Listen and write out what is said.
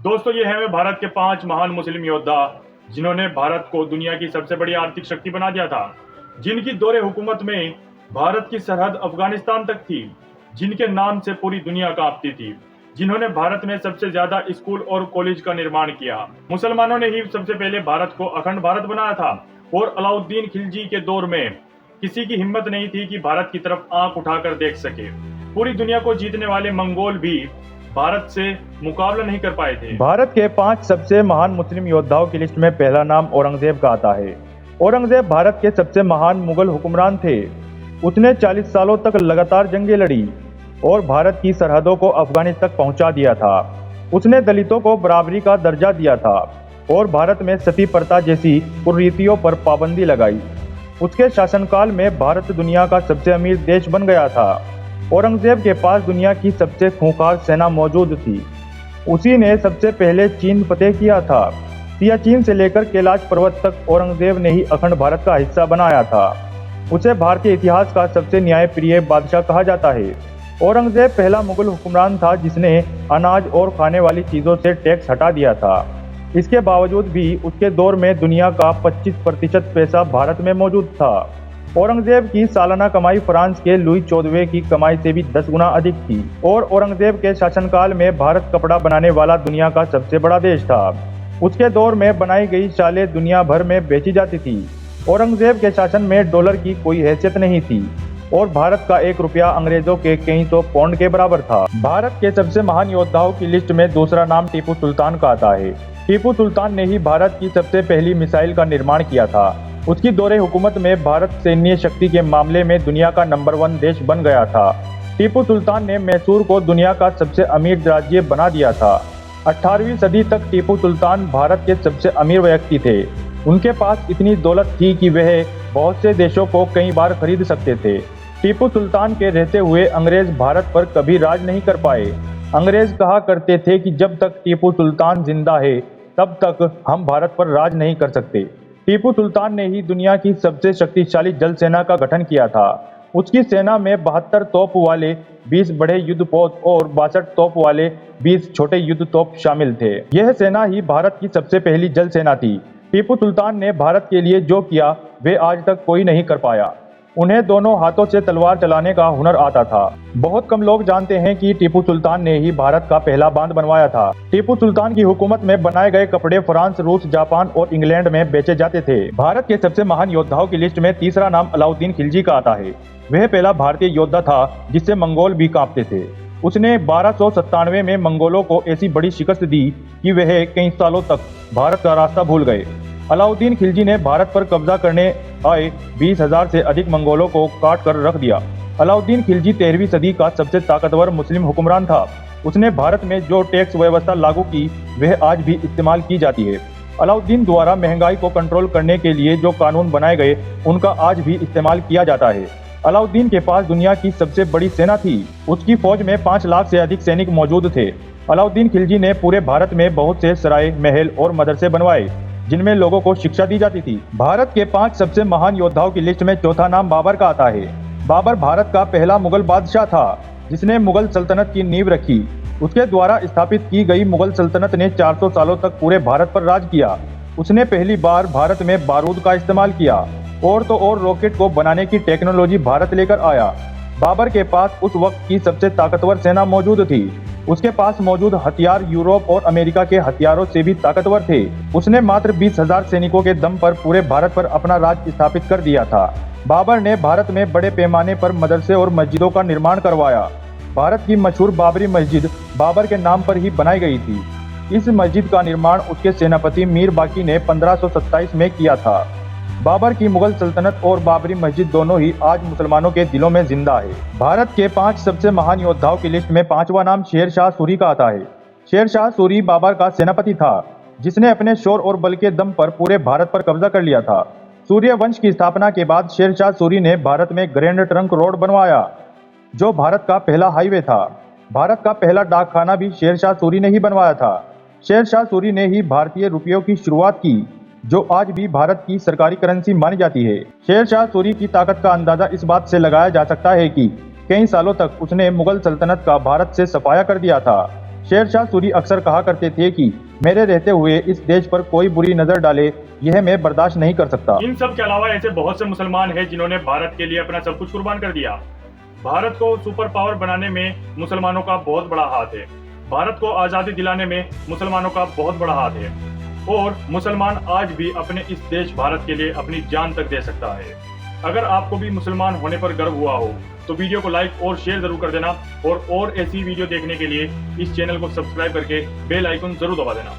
दोस्तों, ये है भारत के 5 महान मुस्लिम योद्धा जिन्होंने भारत को दुनिया की सबसे बड़ी आर्थिक शक्ति बना दिया था। जिनकी दौरे हुकूमत में भारत की सरहद अफगानिस्तान तक थी, जिनके नाम से पूरी दुनिया कांपती थी, जिन्होंने भारत में सबसे ज्यादा स्कूल और कॉलेज का निर्माण किया। मुसलमानों ने ही सबसे पहले भारत को अखंड भारत बनाया था और अलाउद्दीन खिलजी के दौर में किसी की हिम्मत नहीं थी कि भारत की तरफ आंख उठाकर देख सके। पूरी दुनिया को जीतने वाले मंगोल भी भारत से मुकाबला नहीं कर पाए थे। भारत के 5 सबसे महान मुस्लिम योद्धाओं की लिस्ट में पहला नाम औरंगजेब का आता है। औरंगजेब भारत के सबसे महान मुगल हुक्मरान थे। उसने 40 सालों तक लगातार जंगें लड़ी और भारत की सरहदों को अफगानिस्तान तक पहुंचा दिया था। उसने दलितों को बराबरी का दर्जा दिया था और भारत में सती प्रथा जैसी कुरीतियों पर पाबंदी लगाई। उसके शासनकाल में भारत दुनिया का सबसे अमीर देश बन गया था। औरंगजेब के पास दुनिया की सबसे खूंखार सेना मौजूद थी। उसी ने सबसे पहले चीन फतेह किया था। सियाचिन से लेकर कैलाश पर्वत तक औरंगजेब ने ही अखंड भारत का हिस्सा बनाया था। उसे भारतीय इतिहास का सबसे न्यायप्रिय बादशाह कहा जाता है। औरंगजेब पहला मुगल हुक्मरान था जिसने अनाज और खाने वाली चीजों से टैक्स हटा दिया था। इसके बावजूद भी उसके दौर में दुनिया का 25% पैसा भारत में मौजूद था। औरंगजेब की सालाना कमाई फ्रांस के लुई 14वें की कमाई से भी 10 गुना अधिक थी और औरंगजेब के शासनकाल में भारत कपड़ा बनाने वाला दुनिया का सबसे बड़ा देश था। उसके दौर में बनाई गई शालें दुनिया भर में बेची जाती थी। औरंगजेब के शासन में डॉलर की कोई हैसियत नहीं थी और भारत का 1 रुपया अंग्रेजों के कई सौ पाउंड के बराबर था। भारत के सबसे महान योद्धाओं की लिस्ट में दूसरा नाम टीपू सुल्तान का आता है। टीपू सुल्तान ने ही भारत की सबसे पहली मिसाइल का निर्माण किया था। उसकी दौरे हुकूमत में भारत सैन्य शक्ति के मामले में दुनिया का नंबर 1 देश बन गया था। टीपू सुल्तान ने मैसूर को दुनिया का सबसे अमीर राज्य बना दिया था। 18वीं सदी तक टीपू सुल्तान भारत के सबसे अमीर व्यक्ति थे। उनके पास इतनी दौलत थी कि वह बहुत से देशों को कई बार खरीद सकते थे। टीपू सुल्तान के रहते हुए अंग्रेज भारत पर कभी राज नहीं कर पाए। अंग्रेज कहा करते थे कि जब तक टीपू सुल्तान जिंदा है तब तक हम भारत पर राज नहीं कर सकते। टीपू सुल्तान ने ही दुनिया की सबसे शक्तिशाली जल सेना का गठन किया था। उसकी सेना में 72 तोप वाले 20 बड़े युद्धपोत और 62 तोप वाले 20 छोटे युद्धतोप शामिल थे। यह सेना ही भारत की सबसे पहली जल सेना थी। टीपू सुल्तान ने भारत के लिए जो किया वे आज तक कोई नहीं कर पाया। उन्हें दोनों हाथों से तलवार चलाने का हुनर आता था। बहुत कम लोग जानते हैं कि टीपू सुल्तान ने ही भारत का पहला बांध बनवाया था। टीपू सुल्तान की हुकूमत में बनाए गए कपड़े फ्रांस, रूस, जापान और इंग्लैंड में बेचे जाते थे। भारत के सबसे महान योद्धाओं की लिस्ट में तीसरा नाम अलाउद्दीन खिलजी का आता है। वह पहला भारतीय योद्धा था जिससे मंगोल भी कांपते थे। उसने 1297 में मंगोलों को ऐसी बड़ी शिकस्त दी कि वह कई सालों तक भारत का रास्ता भूल गए। अलाउद्दीन खिलजी ने भारत पर कब्जा करने आए 20,000 से अधिक मंगोलों को काट कर रख दिया। अलाउद्दीन खिलजी 13वीं सदी का सबसे ताकतवर मुस्लिम हुक्मरान था। उसने भारत में जो टैक्स व्यवस्था लागू की वह आज भी इस्तेमाल की जाती है। अलाउद्दीन द्वारा महंगाई को कंट्रोल करने के लिए जो कानून बनाए गए उनका आज भी इस्तेमाल किया जाता है। अलाउद्दीन के पास दुनिया की सबसे बड़ी सेना थी। उसकी फौज में 5 लाख से अधिक सैनिक मौजूद थे। अलाउद्दीन खिलजी ने पूरे भारत में बहुत से सराय, महल और मदरसे बनवाए जिनमें लोगों को शिक्षा दी जाती थी। भारत के 5 सबसे महान योद्धाओं की लिस्ट में चौथा नाम बाबर का आता है। बाबर भारत का पहला मुगल बादशाह था जिसने मुगल सल्तनत की नींव रखी। उसके द्वारा स्थापित की गई मुगल सल्तनत ने 400 सालों तक पूरे भारत पर राज किया। उसने पहली बार भारत में बारूद का इस्तेमाल किया और तो और रॉकेट को बनाने की टेक्नोलॉजी भारत लेकर आया। बाबर के पास उस वक्त की सबसे ताकतवर सेना मौजूद थी। उसके पास मौजूद हथियार यूरोप और अमेरिका के हथियारों से भी ताकतवर थे। उसने मात्र 20,000 सैनिकों के दम पर पूरे भारत पर अपना राज स्थापित कर दिया था। बाबर ने भारत में बड़े पैमाने पर मदरसे और मस्जिदों का निर्माण करवाया। भारत की मशहूर बाबरी मस्जिद बाबर के नाम पर ही बनाई गई थी। इस मस्जिद का निर्माण उसके सेनापति मीर बाकी ने 1527 में किया था। बाबर की मुगल सल्तनत और बाबरी मस्जिद दोनों ही आज मुसलमानों के दिलों में जिंदा है। भारत के 5 सबसे महान योद्धाओं की लिस्ट में 5वां नाम शेर शाह सूरी का आता है। शेर शाह सूरी बाबर का सेनापति था जिसने अपने शौर और बल के दम पर पूरे भारत पर कब्जा कर लिया था। सूर्य वंश की स्थापना के बाद शेर शाह सूरी ने भारत में ग्रैंड ट्रंक रोड बनवाया जो भारत का पहला हाईवे था। भारत का पहला डाकखाना भी शेर शाह सूरी ने ही बनवाया था। शेर शाह सूरी ने ही भारतीय रुपयों की शुरुआत की जो आज भी भारत की सरकारी करेंसी मानी जाती है। शेर शाह सूरी की ताकत का अंदाजा इस बात से लगाया जा सकता है कि कई सालों तक उसने मुगल सल्तनत का भारत से सफाया कर दिया था। शेरशाह सूरी अक्सर कहा करते थे कि मेरे रहते हुए इस देश पर कोई बुरी नजर डाले यह मैं बर्दाश्त नहीं कर सकता। इन सब के अलावा ऐसे बहुत से मुसलमान हैं जिन्होंने भारत के लिए अपना सब कुछ कुर्बान कर दिया। भारत को सुपर पावर बनाने में मुसलमानों का बहुत बड़ा हाथ है। भारत को आजादी दिलाने में मुसलमानों का बहुत बड़ा हाथ है और मुसलमान आज भी अपने इस देश भारत के लिए अपनी जान तक दे सकता है। अगर आपको भी मुसलमान होने पर गर्व हुआ हो तो वीडियो को लाइक और शेयर जरूर कर देना और ऐसी वीडियो देखने के लिए इस चैनल को सब्सक्राइब करके बेल आइकन जरूर दबा देना।